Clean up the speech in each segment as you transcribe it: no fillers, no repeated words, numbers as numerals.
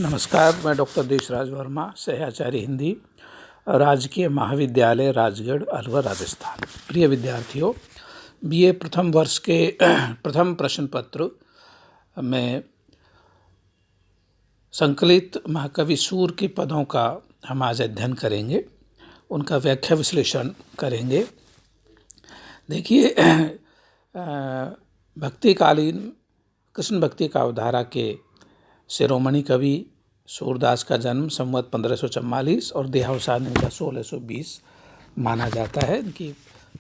नमस्कार, मैं डॉक्टर देशराज वर्मा, सहआचार्य हिंदी, राजकीय महाविद्यालय राजगढ़, अलवर, राजस्थान। प्रिय विद्यार्थियों, बीए प्रथम वर्ष के प्रथम प्रश्न पत्र में संकलित महाकवि सूर के पदों का हम आज अध्ययन करेंगे, उनका व्याख्या विश्लेषण करेंगे। देखिए, भक्तिकालीन कृष्ण भक्ति काव्यधारा के शिरोमणि कवि सूरदास का जन्म संवत 1544 और देहावसान इनका 1620 माना जाता है। इनकी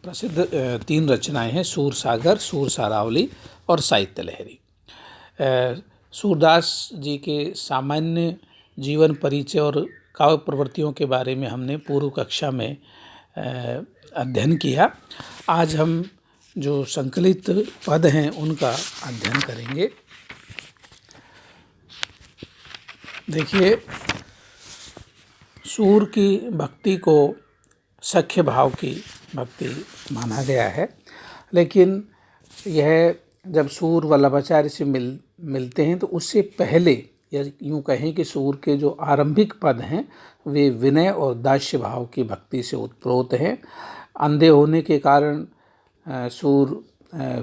प्रसिद्ध 3 रचनाएं हैं, सूर सागर, सूर सारावली और साहित्य लहरी। सूरदास जी के सामान्य जीवन परिचय और काव्य प्रवृत्तियों के बारे में हमने पूर्व कक्षा में अध्ययन किया। आज हम जो संकलित पद हैं उनका अध्ययन करेंगे। देखिए, सूर की भक्ति को सख्य भाव की भक्ति माना गया है, लेकिन यह जब सूर वल्लभाचार्य से मिलते हैं तो उससे पहले, या यूँ कहें कि सूर के जो आरंभिक पद हैं वे विनय और दास्य भाव की भक्ति से उत्प्रोत हैं। अंधे होने के कारण सूर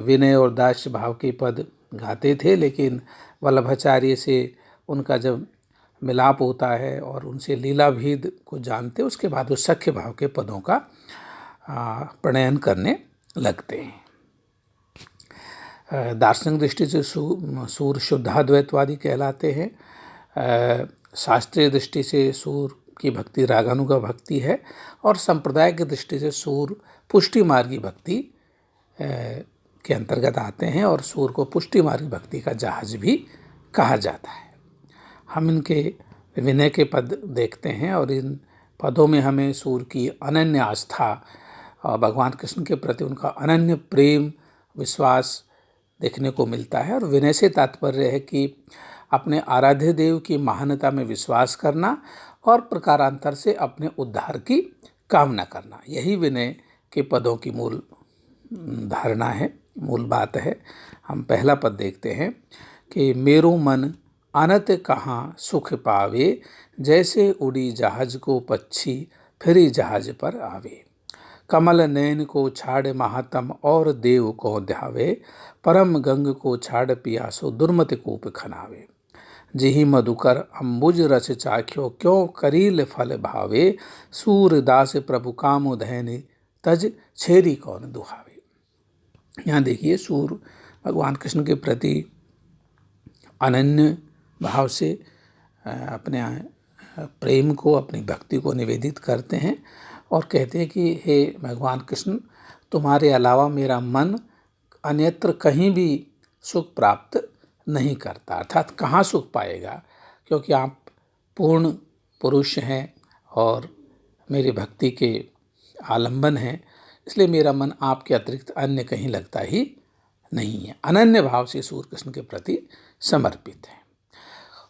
विनय और दास्य भाव के पद गाते थे, लेकिन वल्लभाचार्य से उनका जब मिलाप होता है और उनसे लीलाभेद को जानते, उसके बाद वो सख्य भाव के पदों का प्रणयन करने लगते हैं। दार्शनिक दृष्टि से सूर शुद्धाद्वैतवादी कहलाते हैं। शास्त्रीय दृष्टि से सूर की भक्ति रागानुगा भक्ति है और संप्रदाय की दृष्टि से सूर पुष्टि मार्गी भक्ति के अंतर्गत आते हैं और सूर को पुष्टि मार्गी भक्ति का जहाज भी कहा जाता है। हम इनके विनय के पद देखते हैं और इन पदों में हमें सूर की अनन्य आस्था और भगवान कृष्ण के प्रति उनका अनन्य प्रेम विश्वास देखने को मिलता है। और विनय से तात्पर्य है कि अपने आराध्य देव की महानता में विश्वास करना और प्रकारांतर से अपने उद्धार की कामना करना, यही विनय के पदों की मूल धारणा है, मूल बात है। हम पहला पद देखते हैं कि मेरो मन अनत कहाँ सुख पावे, जैसे उड़ी जहाज को पक्षी फिरी जहाज पर आवे। कमल नयन को छाड़ महातम और देव को ध्यावे, परम गंग को छाड़ पियासो दुर्मति कूप खनावे। जिहि मधुकर अम्बुज रस चाख्यो, क्यों करील फल भावे। सूरदास प्रभु काम उधैनि, तज छेरी कौन दुहावे। यहाँ देखिए, सूर भगवान कृष्ण के प्रति अनन्य भाव से अपने प्रेम को, अपनी भक्ति को निवेदित करते हैं और कहते हैं कि हे भगवान कृष्ण, तुम्हारे अलावा मेरा मन अन्यत्र कहीं भी सुख प्राप्त नहीं करता। अर्थात कहाँ सुख पाएगा, क्योंकि आप पूर्ण पुरुष हैं और मेरी भक्ति के आलंबन हैं, इसलिए मेरा मन आपके अतिरिक्त अन्य कहीं लगता ही नहीं है। अनन्य भाव से सूर कृष्ण के प्रति समर्पित है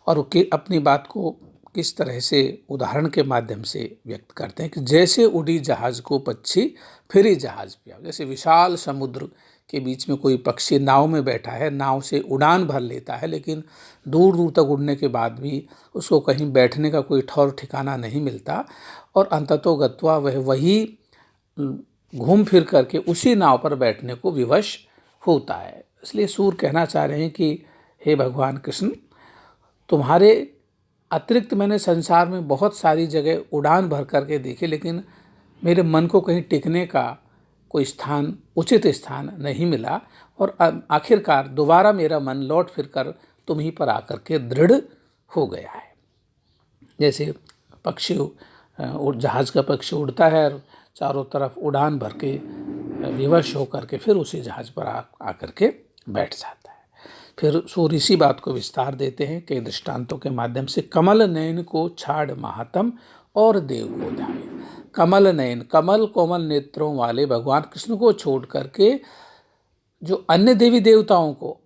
और वो अपनी बात को किस तरह से उदाहरण के माध्यम से व्यक्त करते हैं कि जैसे उड़ी जहाज को पक्षी फिरी जहाज पे आओ। जैसे विशाल समुद्र के बीच में कोई पक्षी नाव में बैठा है, नाव से उड़ान भर लेता है, लेकिन दूर दूर तक उड़ने के बाद भी उसको कहीं बैठने का कोई ठौर ठिकाना नहीं मिलता और अंततोगत्वा वह वही घूम फिर करके उसी नाव पर बैठने को विवश होता है। इसलिए सूर कहना चाह रहे हैं कि हे भगवान कृष्ण, तुम्हारे अतिरिक्त मैंने संसार में बहुत सारी जगह उड़ान भर करके देखी, लेकिन मेरे मन को कहीं टिकने का कोई स्थान, उचित स्थान नहीं मिला और आखिरकार दोबारा मेरा मन लौट फिर कर तुम ही पर आकर के दृढ़ हो गया है। जैसे पक्षी, जहाज का पक्षी उड़ता है और चारों तरफ उड़ान भर के विवश होकर के फिर उसी जहाज पर आकर के बैठ जाता है। फिर सूर इसी बात को विस्तार देते हैं कई दृष्टांतों के माध्यम से। कमल नयन को छाड़ महातम और देव को ध्यावे। कमल नयन, कमल कोमल नेत्रों वाले भगवान कृष्ण को छोड़ करके जो अन्य देवी देवताओं को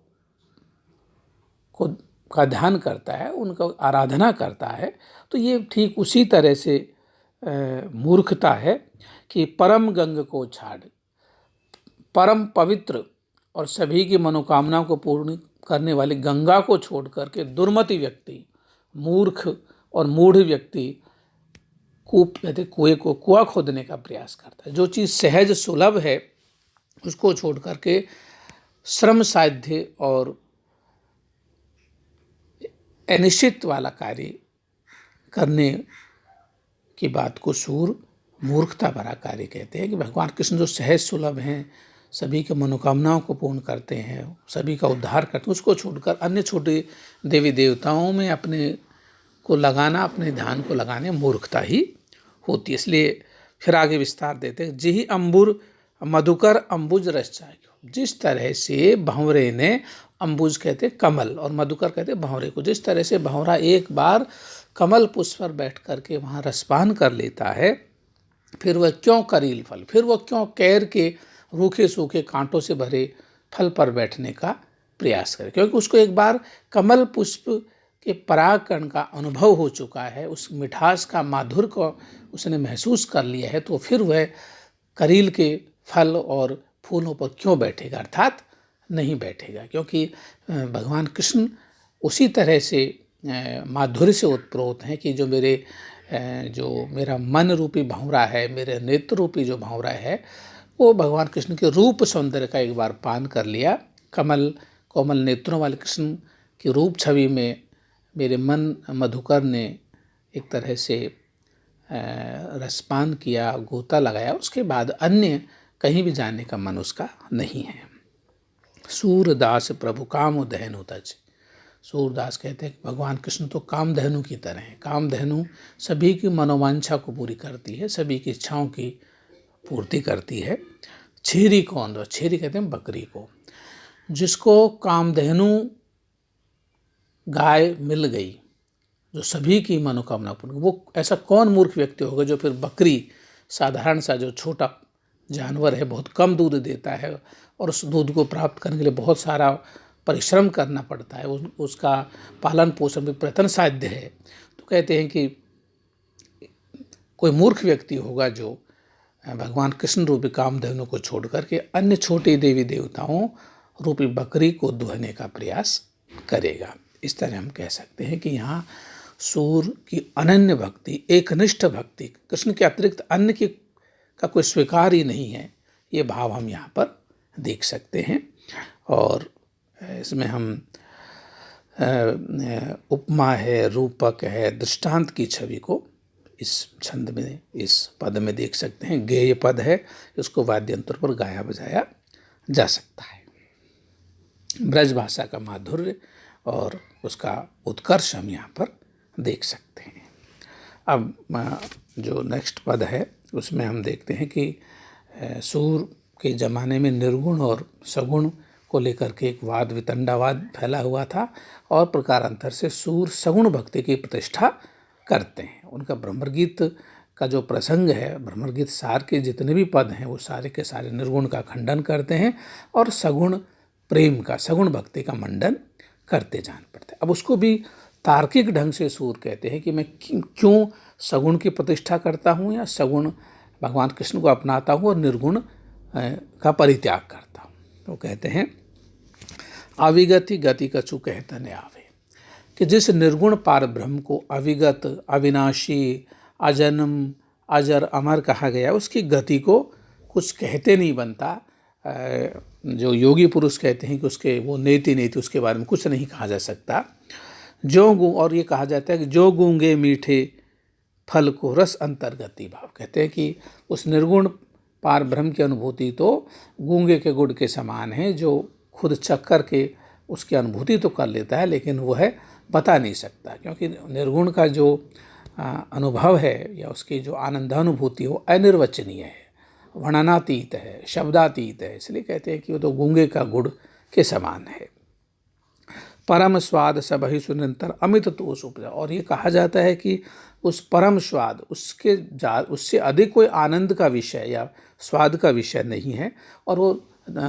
का ध्यान करता है, उनका आराधना करता है, तो ये ठीक उसी तरह से मूर्खता है कि परम गंग को छाड़, परम पवित्र और सभी की मनोकामनाओं को पूर्ण करने वाली गंगा को छोड़ करके दुर्मति व्यक्ति, मूर्ख और मूढ़ व्यक्ति कूप कहते कुएं को कुआं खोदने का प्रयास करता है। जो चीज़ सहज सुलभ है उसको छोड़ करके श्रम साध्य और अनिश्चित वाला कार्य करने की बात को सूर मूर्खता भरा कार्य कहते हैं। कि भगवान कृष्ण जो सहज सुलभ हैं, सभी के मनोकामनाओं को पूर्ण करते हैं, सभी का उद्धार करते हैं, उसको छोड़कर अन्य छोटे देवी देवताओं में अपने को लगाना, अपने ध्यान को लगाने मूर्खता ही होती है। इसलिए फिर आगे विस्तार देते हैं, जिहि अंबुर मधुकर अंबुज रस चाहिए। जिस तरह से भंवरे ने, अंबुज कहते कमल और मधुकर कहते भंवरे को, जिस तरह से भंवरा एक बार कमल पुष्प पर बैठ करके वहाँ रसपान कर लेता है, फिर वह क्यों करील फल, फिर वह क्यों कैर के रूखे सूखे कांटों से भरे फल पर बैठने का प्रयास करे। क्योंकि उसको एक बार कमल पुष्प के परागकण का अनुभव हो चुका है, उस मिठास का माधुर्य को उसने महसूस कर लिया है, तो फिर वह करील के फल और फूलों पर क्यों बैठेगा, अर्थात नहीं बैठेगा। क्योंकि भगवान कृष्ण उसी तरह से माधुर्य से उत्प्रोत हैं कि जो मेरा मन रूपी भंवरा है, मेरे नेत्र रूपी जो भंवरा है, वो भगवान कृष्ण के रूप सौंदर्य का एक बार पान कर लिया। कमल कोमल नेत्रों वाले कृष्ण की रूप छवि में मेरे मन मधुकर ने एक तरह से रसपान किया, गोता लगाया, उसके बाद अन्य कहीं भी जाने का मन उसका नहीं है। सूरदास प्रभु काम दहनु तज। सूरदास कहते हैं कि भगवान कृष्ण तो कामधेनु की तरह हैं। कामधेनु सभी की मनोवांछा को पूरी करती है, सभी की इच्छाओं की पूर्ति करती है। छेरी कौन दो, छेरी कहते हैं बकरी को। जिसको कामधेनु गाय मिल गई, जो सभी की मनोकामना पूर्ण, वो ऐसा कौन मूर्ख व्यक्ति होगा जो फिर बकरी, साधारण सा जो छोटा जानवर है, बहुत कम दूध देता है और उस दूध को प्राप्त करने के लिए बहुत सारा परिश्रम करना पड़ता है, उसका पालन पोषण भी प्रयत्न साध्य है, तो कहते हैं कि कोई मूर्ख व्यक्ति होगा जो भगवान कृष्ण रूपी कामधेनु को छोड़ करके अन्य छोटे देवी देवताओं रूपी बकरी को दुहने का प्रयास करेगा। इस तरह हम कह सकते हैं कि यहाँ सूर की अनन्य भक्ति, एकनिष्ठ भक्ति, कृष्ण के अतिरिक्त अन्य की का कोई स्वीकार ही नहीं है, ये भाव हम यहाँ पर देख सकते हैं। और इसमें हम उपमा है, रूपक है, दृष्टांत की छवि को इस छंद में, इस पद में देख सकते हैं। गेय पद है, इसको वाद्य यंत्र पर गाया बजाया जा सकता है। ब्रज भाषा का माधुर्य और उसका उत्कर्ष हम यहाँ पर देख सकते हैं। अब जो नेक्स्ट पद है उसमें हम देखते हैं कि सूर के ज़माने में निर्गुण और सगुण को लेकर के एक वाद वितंडावाद फैला हुआ था, और प्रकारांतर से सूर सगुण भक्ति की प्रतिष्ठा करते हैं। उनका ब्रह्मगीत का जो प्रसंग है, ब्रह्मगीत सार के जितने भी पद हैं वो सारे के सारे निर्गुण का खंडन करते हैं और सगुण प्रेम का, सगुण भक्ति का मंडन करते जान पड़ते हैं। अब उसको भी तार्किक ढंग से सूर कहते हैं कि मैं क्यों सगुण की प्रतिष्ठा करता हूँ या सगुण भगवान कृष्ण को अपनाता हूँ और निर्गुण का परित्याग करता हूँ। तो कहते हैं अविगति गति कछु कहता न आवे, कि जिस निर्गुण पार ब्रह्म को अविगत, अविनाशी, अजन्म, अजर, अमर कहा गया, उसकी गति को कुछ कहते नहीं बनता। जो योगी पुरुष कहते हैं कि उसके वो नेति नेति, उसके बारे में कुछ नहीं कहा जा सकता। और ये कहा जाता है कि जो गूंगे मीठे फल को रस अंतर्गति भाव, कहते हैं कि उस निर्गुण पार ब्रह्म की अनुभूति तो गूंगे के गुड़ के समान है, जो खुद चक्कर के उसकी अनुभूति तो कर लेता है लेकिन वो है बता नहीं सकता, क्योंकि निर्गुण का जो अनुभव है या उसकी जो आनंदानुभूति है वो अनिर्वचनीय है, वर्णनातीत है, शब्दातीत है। इसलिए कहते हैं कि वो तो गूंगे का गुड़ के समान है। परम स्वाद सबहि सुनिरंतर अमित तोष उपजा, और ये कहा जाता है कि उस परम स्वाद, उससे अधिक कोई आनंद का विषय या स्वाद का विषय नहीं है, और वो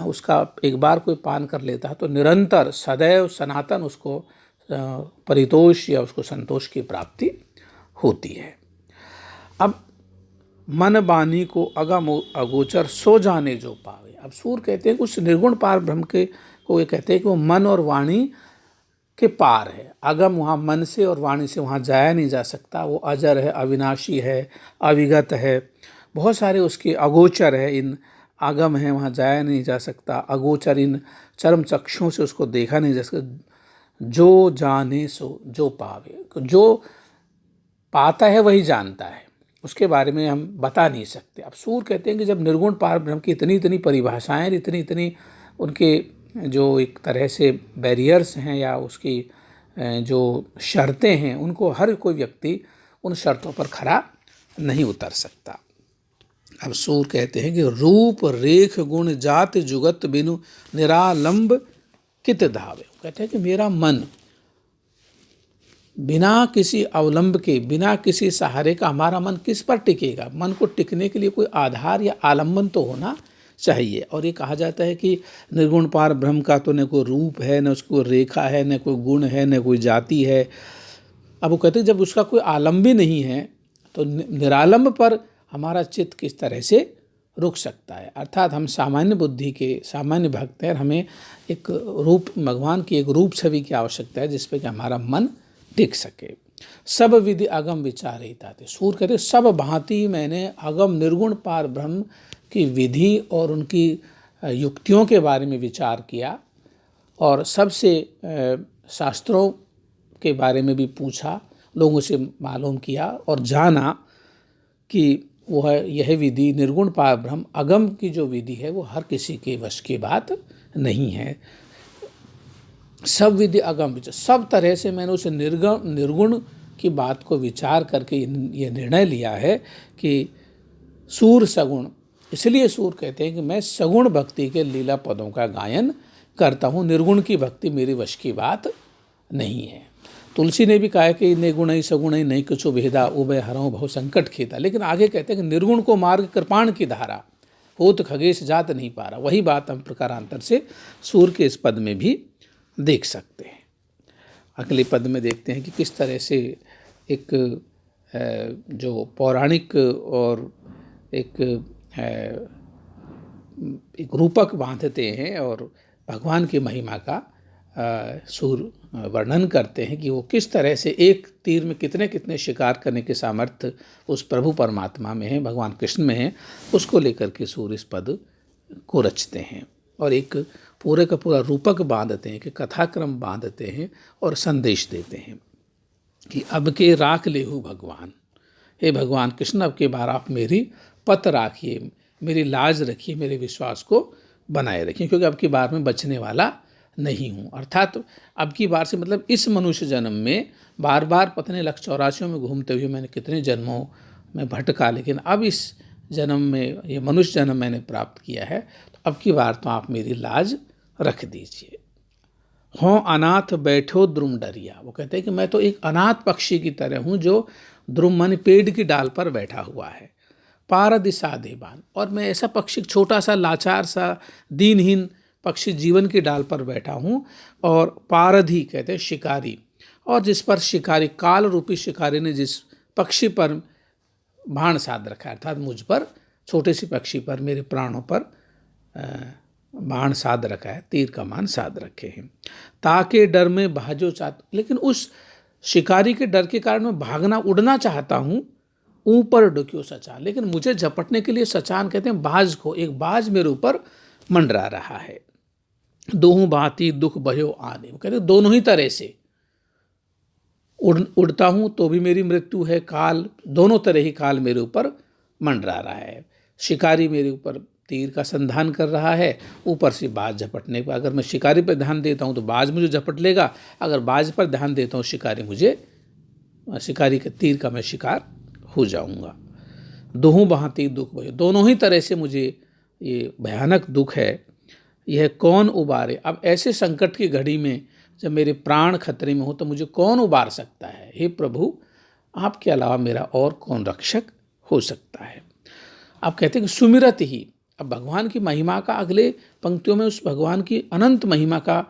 उसका एक बार कोई पान कर लेता है तो निरंतर सदैव सनातन उसको परितोष या उसको संतोष की प्राप्ति होती है। अब मन बानी को अगम अगोचर सो जाने जो पावे। अब सूर कहते हैं कि उस निर्गुण पार ब्रह्म के को ये कहते हैं कि वो मन और वाणी के पार है। अगम वहाँ मन से और वाणी से वहाँ जाया नहीं जा सकता। वो अजर है, अविनाशी है, अविगत है, बहुत सारे उसके अगोचर है। इन आगम है, वहाँ जाया नहीं जा सकता। अगोचर, इन चरम चक्षुओं से उसको देखा नहीं जा सकता। जो जाने सो जो पावे, जो पाता है वही जानता है, उसके बारे में हम बता नहीं सकते। अब सूर कहते हैं कि जब निर्गुण पार ब्रह्म की इतनी इतनी परिभाषाएं, इतनी इतनी उनके जो एक तरह से बैरियर्स हैं या उसकी जो शर्तें हैं, उनको हर कोई व्यक्ति उन शर्तों पर खरा नहीं उतर सकता। अब सूर कहते हैं कि रूप रेख गुण जात जुगत बिनु निरालंब कित धावे। कहते हैं कि मेरा मन बिना किसी अवलंब के, बिना किसी सहारे का, हमारा मन किस पर टिकेगा? मन को टिकने के लिए कोई आधार या आलंबन तो होना चाहिए। और ये कहा जाता है कि निर्गुण पार ब्रह्म का तो न कोई रूप है, न उसको रेखा है, न कोई गुण है, न कोई जाति है। अब वो कहते हैं जब उसका कोई आलम्ब ही नहीं है तो निरालंब पर हमारा चित्त किस तरह से रुक सकता है? अर्थात हम सामान्य बुद्धि के सामान्य भक्त हैं, हमें एक रूप, भगवान की एक रूप छवि की आवश्यकता है जिस पर कि हमारा मन टिक सके। सब विधि अगम विचारिता थे। सूर कहते सब भांति मैंने अगम निर्गुण पार ब्रह्म की विधि और उनकी युक्तियों के बारे में विचार किया, और सबसे शास्त्रों के बारे में भी पूछा, लोगों से मालूम किया और जाना कि वह यह विधि निर्गुण पार ब्रह्म अगम की जो विधि है वो हर किसी के वश की बात नहीं है। सब विधि अगम विचार, सब तरह से मैंने उस निर्गुण की बात को विचार करके ये निर्णय लिया है कि सूर सगुण, इसलिए सूर कहते हैं कि मैं सगुण भक्ति के लीला पदों का गायन करता हूँ, निर्गुण की भक्ति मेरे वश की बात नहीं है। तुलसी ने भी कहा है कि निर्गुण ही सगुण ही नहीं कुछ भेदा, उभय हरऊँ बहु संकट खेता। लेकिन आगे कहते हैं कि निर्गुण को मार्ग कृपाण की धारा, होत खगेश जात नहीं पा रहा। वही बात हम प्रकारांतर से सूर के इस पद में भी देख सकते हैं। अगले पद में देखते हैं कि किस तरह से एक जो पौराणिक और एक रूपक बांधते हैं और भगवान की महिमा का सूर वर्णन करते हैं कि वो किस तरह से एक तीर में कितने कितने शिकार करने के सामर्थ्य उस प्रभु परमात्मा में है, भगवान कृष्ण में है। उसको लेकर के सूर इस पद को रचते हैं और एक पूरे का पूरा रूपक बांधते हैं, कि कथाक्रम बांधते हैं और संदेश देते हैं कि अब के राख लेहू भगवान, हे भगवान कृष्ण अब के बार आप मेरी पत राखिए, मेरी लाज रखिए, मेरे विश्वास को बनाए रखिए, क्योंकि अब की बार में बचने वाला नहीं हूँ। अर्थात अब की बार से मतलब इस मनुष्य जन्म में बार बार पत्नी लक्ष्य 84 में घूमते हुए मैंने कितने जन्मों में भटका, लेकिन अब इस जन्म में ये मनुष्य जन्म मैंने प्राप्त किया है, तो अब की बार तो आप मेरी लाज रख दीजिए। हों अनाथ बैठो द्रुम डरिया, वो कहते हैं कि मैं तो एक अनाथ पक्षी की तरह हूँ जो द्रुम माने पेड़ की डाल पर बैठा हुआ है। पारदिशा देवान, और मैं ऐसा पक्षी, छोटा सा लाचार सा दीनहीन पक्षी जीवन की डाल पर बैठा हूँ। और पारधी कहते हैं शिकारी, और जिस पर शिकारी काल रूपी शिकारी ने जिस पक्षी पर बाण साध रखा है, अर्थात मुझ पर, छोटे सी पक्षी पर, मेरे प्राणों पर बाण साध रखा है, तीर कमान साध रखे हैं। ताके डर में भाजो चाहता, लेकिन उस शिकारी के डर के कारण मैं भागना उड़ना चाहता हूँ। ऊपर डुक्यो सचान, लेकिन मुझे झपटने के लिए सचान कहते हैं बाज को, एक बाज मेरे ऊपर मंडरा रहा है। दोहूं भांति दुख भयो आने, वो कहते हैं दोनों ही तरह से उड़ता हूँ तो भी मेरी मृत्यु है, काल दोनों तरह ही काल मेरे ऊपर मंडरा रहा है। शिकारी मेरे ऊपर तीर का संधान कर रहा है, ऊपर से बाज झपटने पर, अगर मैं शिकारी पर ध्यान देता हूँ तो बाज मुझे झपट लेगा, अगर बाज पर ध्यान देता हूँ शिकारी के तीर का मैं शिकार हो जाऊंगा। दोहूं भांति दुख भयो, दोनों ही तरह से मुझे ये भयानक दुख है, यह कौन उबारे। अब ऐसे संकट की घड़ी में जब मेरे प्राण खतरे में हो तो मुझे कौन उबार सकता है? हे प्रभु, आपके अलावा मेरा और कौन रक्षक हो सकता है? आप कहते हैं कि सुमिरत ही, अब भगवान की महिमा का अगले पंक्तियों में उस भगवान की अनंत महिमा का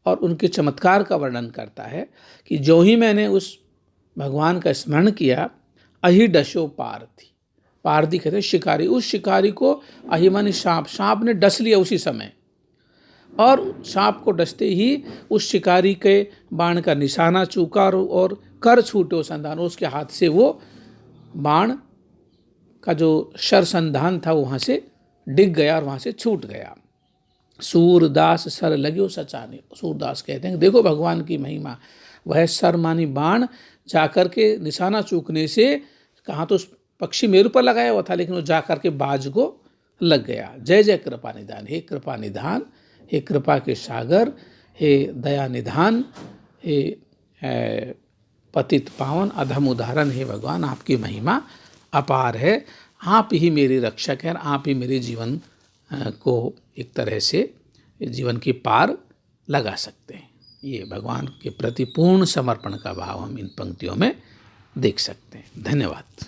और उनके चमत्कार का वर्णन करता है कि जो ही मैंने उस भगवान का स्मरण किया, अहि डसो पारथी, पारथी कहते शिकारी, उस शिकारी को अहि माने सांप ने डस लिया उसी समय। और सांप को डसते ही उस शिकारी के बाण का निशाना चूका और कर छूटे उस संधान, उसके हाथ से वो बाण का जो शरसंधान था वहाँ से डिग गया और वहाँ से छूट गया। सूरदास सर लग्यो सचाने, सूरदास कहते हैं देखो भगवान की महिमा, वह सर मानी बाण जाकर के निशाना चूकने से, कहाँ तो पक्षी मेरू पर लगाया हुआ था लेकिन वो जाकर के बाज को लग गया। जय जय कृपा निधान, हे कृपा निधान, हे कृपा के सागर, हे दया निधान, हे पतित पावन अधम उदाहरण, हे भगवान आपकी महिमा अपार है, आप ही मेरे रक्षक हैं, आप ही मेरे जीवन को एक तरह से जीवन की पार लगा सकते हैं। ये भगवान के प्रति पूर्ण समर्पण का भाव हम इन पंक्तियों में देख सकते हैं। धन्यवाद।